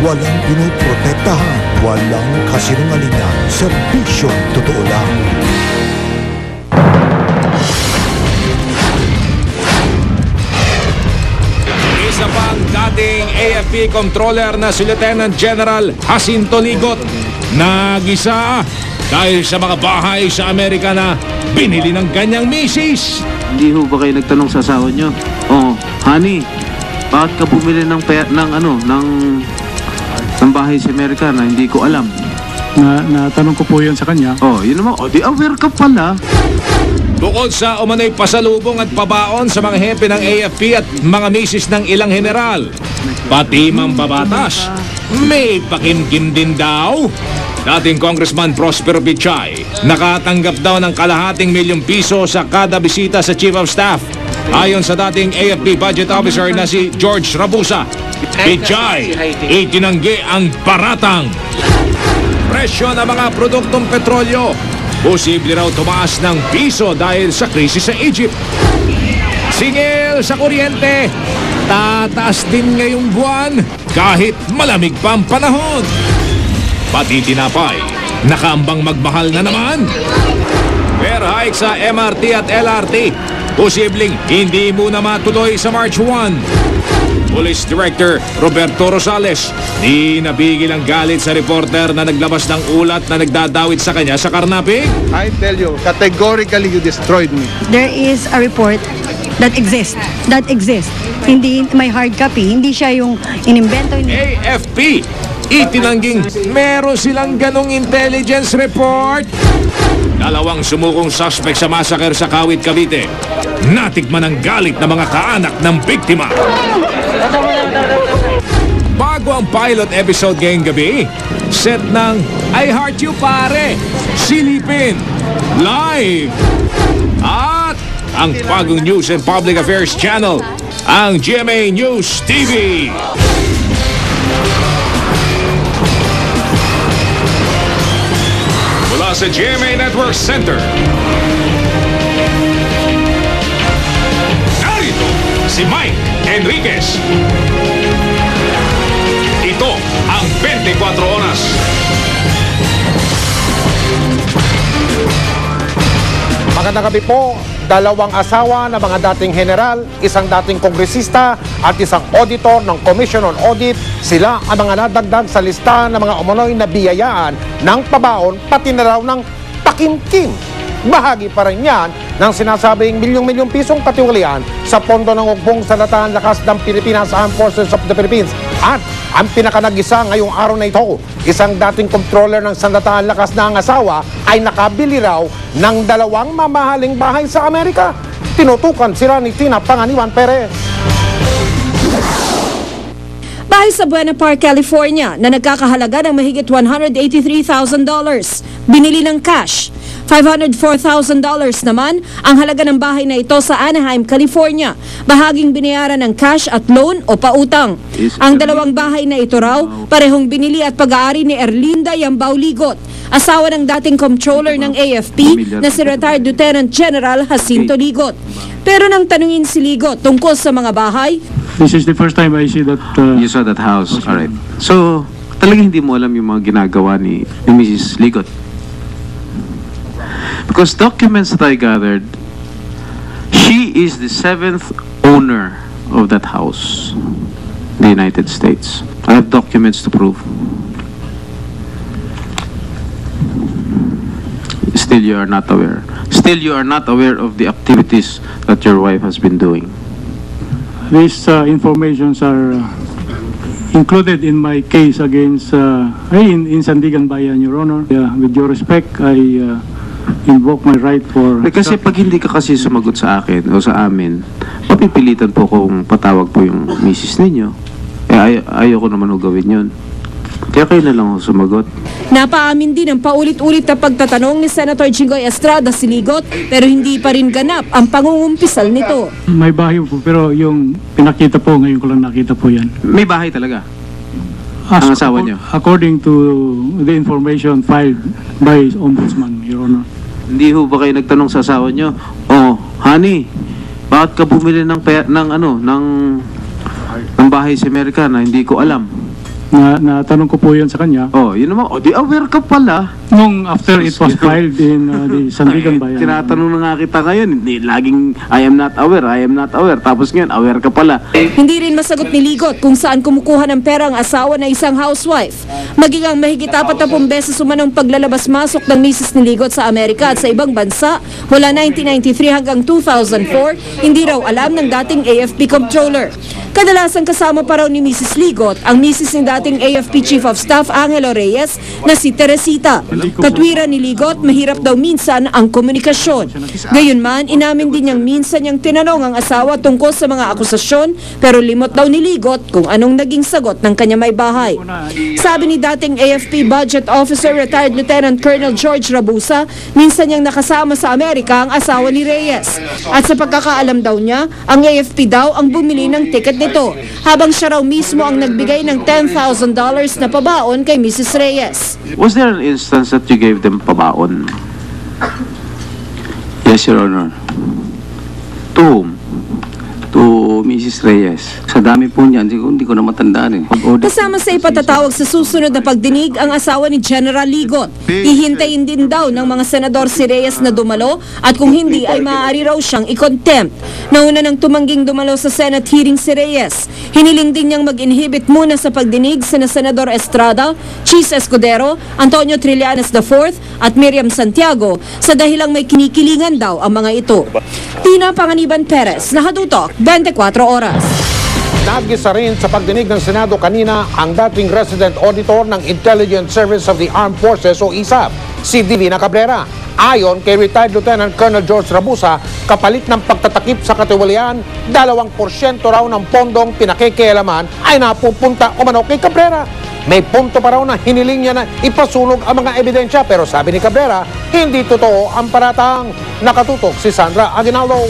walang pinoprotektahan, walang kasinungalingan, serbisyong totoo lang. Isa pang dating AFP Controller na si Lieutenant General Jacinto Ligot nagisa dahil sa mga bahay sa Amerika na binili ng kanyang misis. Hindi ho ba kayo nagtanong sa asawa nyo? Oh, honey, bakit ka bumili ng bahay sa Amerika na hindi ko alam? Natanong ko po yun sa kanya. Oh, yun naman. Oh, di aware ka pala. Bukod sa umano'y pasalubong at pabaon sa mga hepe ng AFP at mga misis ng ilang general, pati mambabatas, may pakimkim din daw. Dating Congressman Prosper Bichay, nakatanggap daw ng ₱250,000 sa kada bisita sa Chief of Staff. Ayon sa dating AFP Budget Officer na si George Rabusa, Bichay, itinanggi ang paratang. Presyo ng mga produktong petrolyo, posible raw tumaas ng piso dahil sa krisis sa Egypt. Singil sa kuryente, tataas din ngayong buwan kahit malamig pa ang panahon. Pati tinapay, nakaambang magmahal na naman. Fare hike sa MRT at LRT, posibleng hindi muna matuloy sa March 1. Police Director Roberto Rosales, di nabigil ang galit sa reporter na naglabas ng ulat na nagdadawit sa kanya sa karnaping. I tell you, categorically you destroyed me. There is a report that exists. Hindi may hard copy, hindi siya yung inimbento. AFP, itinangging meron silang ganong intelligence report. Dalawang sumukong suspect sa massacre sa Kawit, Cavite, natikman ang galit ng mga kaanak ng biktima. Bago ang pilot episode ngayong gabi, set ng I Heart You Pare, silipin, live. At ang bagong News and Public Affairs Channel, ang GMA News TV. Mula sa GMA Network Center, narito si Mike Enriquez. Ito ang 24 Oras. Magandang gabi po. Dalawang asawa ng mga dating general, isang dating kongresista at isang auditor ng Commission on Audit. Sila ang mga nadagdag sa listahan ng mga umano'y nabiyayaan ng pabaon pati na raw ng pakimkim. Bahagi pa rin yan ng sinasabing milyong-milyong pisong katiwalian sa pondo ng Ugbong Sandatahang Lakas ng Pilipinas Armed Forces of the Philippines. At ang pinakanag-isa ngayong araw na ito, isang dating controller ng Sandatahang Lakas na ang asawa ay nakabili raw ng 2 mamahaling bahay sa Amerika. Tinutukan sila ni Tina Panganiban Perez. Bahay sa Buena Park, California na nagkakahalaga ng mahigit $183,000. Binili ng cash. $504,000 naman ang halaga ng bahay na ito sa Anaheim, California. Bahaging binayaran ng cash at loan o pautang. Ang 2 bahay na ito raw, parehong binili at pag-aari ni Erlinda Yambao Ligot, asawa ng dating comptroller ng AFP na si retired Lieutenant General Jacinto Ligot. Pero nang tanungin si Ligot tungkol sa mga bahay, This is the first time I see that... You saw that house? Alright. So, talagang hindi mo alam yung mga ginagawa ni Mrs. Ligot? Because documents that I gathered, she is the 7th owner of that house in the United States. I have documents to prove. Still you are not aware. Still you are not aware of the activities that your wife has been doing. These informations are included in my case against in Sandigan Bayan, Your Honor. With your respect, I invoke my right for... Kasi pag hindi ka kasi sumagot sa akin o sa amin, mapipilitan po kung patawag po yung misis ninyo. Ayoko naman gawin yun. Kaya kayo na lang sumagot. napaamin din ang paulit-ulit na pagtatanong ni Senator Jinggoy Estrada si Ligot, pero hindi pa rin ganap ang pangungumpisal nito. May bahay po, pero yung pinakita po, ngayon ko lang nakita po yan. May bahay talaga? Ang asawa niyo? According to the information filed by Ombudsman, Your Honor. Hindi ho ba kayo nagtanong sa asawa niyo, oh, honey, bakit ka bumili ng bahay sa Amerika na hindi ko alam? natanong ko po yan sa kanya. Oh, yun naman. Oh, di aware ka pala. Nung after it was filed in the Sandigan Bayan. Tinatanong na nga kita ngayon, hindi laging I am not aware. Tapos ngayon, aware ka pala. Hindi rin masagot ni Ligot kung saan kumukuha ng pera ang asawa na isang housewife. Maging ang mahigit 40 beses umanong paglalabas-masok ng misis ni Ligot sa Amerika at sa ibang bansa mula 1993 hanggang 2004, hindi raw alam ng dating AFP Comptroller. Kadalasan kasama pa raw ni Mrs. Ligot ang misis ng dating AFP Chief of Staff Angelo Reyes na si Teresita. Katwiran ni Ligot, mahirap daw minsan ang komunikasyon. Gayunman, inamin din niyang minsan niyang tinanong ang asawa tungkol sa mga akusasyon, pero limot daw ni Ligot kung anong naging sagot ng kanya may bahay. Sabi ni dating AFP Budget Officer Retired Lieutenant Colonel George Rabusa, minsan niyang nakasama sa Amerika ang asawa ni Reyes. At sa pagkakaalam daw niya, ang AFP daw ang bumili ng ticket nito, habang siya raw mismo ang nagbigay ng $10,000 na pabaon kay Mrs. Reyes. Was there an instance that you gave them pabaon? Yes, Your Honor. To whom? To Mrs. Reyes. Sa dami po niyan, hindi ko na matandaan eh. Kasama sa ipatatawag sa susunod na pagdinig ang asawa ni General Ligot. Hihintayin din daw ng mga senador si Reyes na dumalo at kung hindi ay maaari raw siyang i-contempt. Nauna nang tumangging dumalo sa Senate hearing si Reyes. Hiniling din niyang mag-inhibit muna sa pagdinig sina Senador Estrada, Chis Escudero, Antonio Trillanes IV at Miriam Santiago sa dahilang may kinikilingan daw ang mga ito. Tina Panganiban Perez, Nahadutok, 24 Oras. Nagisa rin sa pagdinig ng Senado kanina ang dating Resident Auditor ng Intelligence Service of the Armed Forces o ISAF, si Divina Cabrera. Ayon kay Retired Lieutenant Colonel George Rabusa, kapalit ng pagtatakip sa katiwalian, 2% raw ng pondong pinakikialaman ay napupunta umano kay Cabrera. May punto pa raw na hiniling niya na ipasunog ang mga ebidensya, pero sabi ni Cabrera, hindi totoo ang paratang. Nakatutok si Sandra Aguinaldo.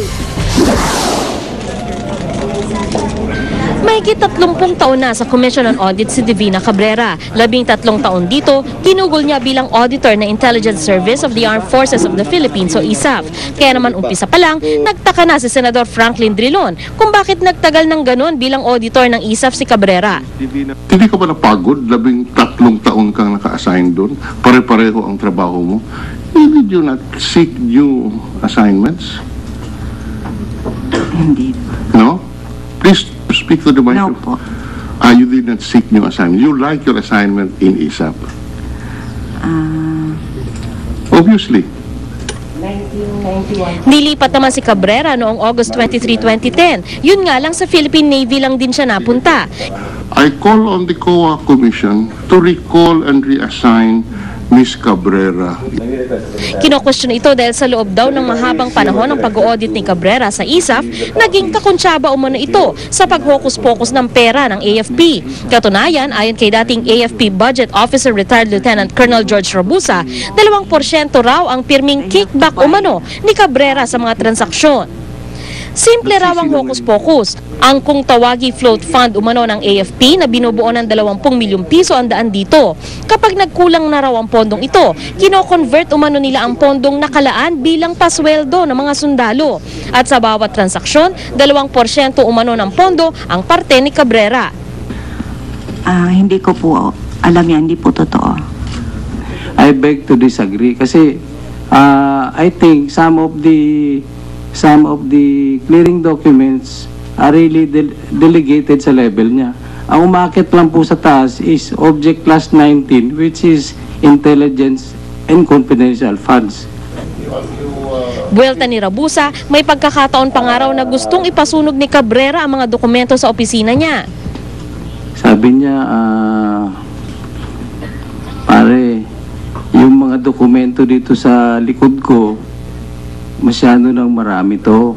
Mahigit 30 taon na sa Commission on Audit si Divina Cabrera. 13 taon dito, ginugol niya bilang auditor ng Intelligence Service of the Armed Forces of the Philippines o ISAF. Kaya naman umpisa pa lang, nagtaka na si Senador Franklin Drilon kung bakit nagtagal ng ganon bilang auditor ng ISAF si Cabrera. Hindi ka ba napagod? 13 taon kang naka-assign doon. Pare-pareho ang trabaho mo. Did you not seek new assignments? Hindi. No? Please speak to the mic. No po. You did not seek new assignment. You like your assignment in ISAP. Obviously. Nilipat naman si Cabrera noong August 23, 2010. Yun nga lang sa Philippine Navy lang din siya napunta. I call on the COA Commission to recall and reassign Ms. Cabrera. Kino-question ito dahil sa loob daw ng mahabang panahon ng pag-audit ni Cabrera sa ISAF, naging kakuntsaba umano ito sa paghokus-pokus ng pera ng AFP. Katunayan, ayon kay dating AFP Budget Officer Retired Lieutenant Colonel George Rabusa, 2% raw ang pirming kickback umano ni Cabrera sa mga transaksyon. Simple raw ang hokus-pokus. Ang kung tawagi float fund umano ng AFP na binubuo ng 20 milyong piso ang daan dito. Kapag nagkulang na raw ang pondong ito, kino-convert umano nila ang pondong nakalaan bilang pasweldo ng mga sundalo. At sa bawat transaksyon, 2% umano ng pondo ang parte ni Cabrera. Hindi ko po alam yan, hindi po totoo. I beg to disagree kasi I think some of the clearing documents are really delegated sa level niya. Ang umakit lang po sa taas is Object Class 19, which is Intelligence and Confidential Funds. Buwelta ni Rabusa, may pagkakataon pa nga raw na gustong ipasunog ni Cabrera ang mga dokumento sa opisina niya. Sabi niya, pare, yung mga dokumento dito sa likod ko, masyado nang marami to.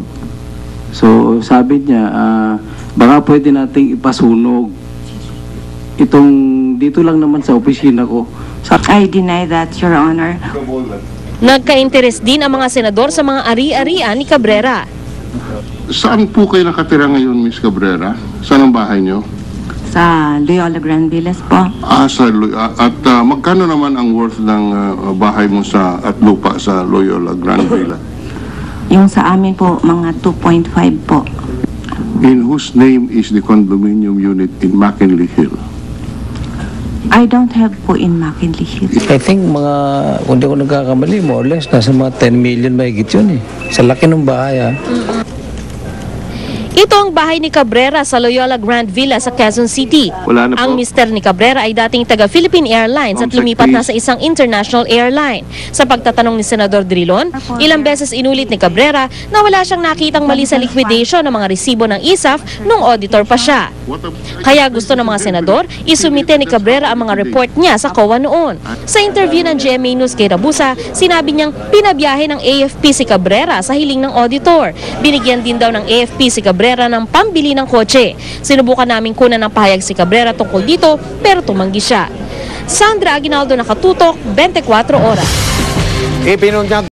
So sabi niya, baka pwede nating ipasunog. Itong dito lang naman sa opisina ko. I deny that, Your Honor. Nagka-interes din ang mga senador sa mga ari-arian ni Cabrera. Saan po kayo nakatira ngayon, Ms. Cabrera? Saan ang bahay niyo? Sa Loyola Granvillas po. At magkano naman ang worth ng bahay mo at lupa sa Loyola Granvillas? Yung sa amin po, mga 2.5 po. In whose name is the condominium unit in McKinley Hill? I don't have po in McKinley Hills. I think mga, kung di ko nagkakamali, more or less, nasa mga 10 million mahigit yun eh. Sa laki ng bahay Ito ang bahay ni Cabrera sa Loyola Grand Villa sa Quezon City. Wala na po. Ang mister ni Cabrera ay dating taga Philippine Airlines at lumipat na sa isang international airline. Sa pagtatanong ni Senador Drilon, ilang beses inulit ni Cabrera na wala siyang nakitang mali sa liquidation ng mga resibo ng ISAF nung auditor pa siya. Kaya gusto ng mga senador, isumite ni Cabrera ang mga report niya sa COA noon. Sa interview ng GMA News kay Rabusa, sinabi niyang pinabiyahe ng AFP si Cabrera sa hiling ng auditor. Binigyan din daw ng AFP si Cabrera ng pambili ng kotse. Sinubukan namin kunan ng pahayag si Cabrera tungkol dito pero tumanggi siya. Sandra Aguinaldo, Nakatutok, 24 Oras. Ibinunyag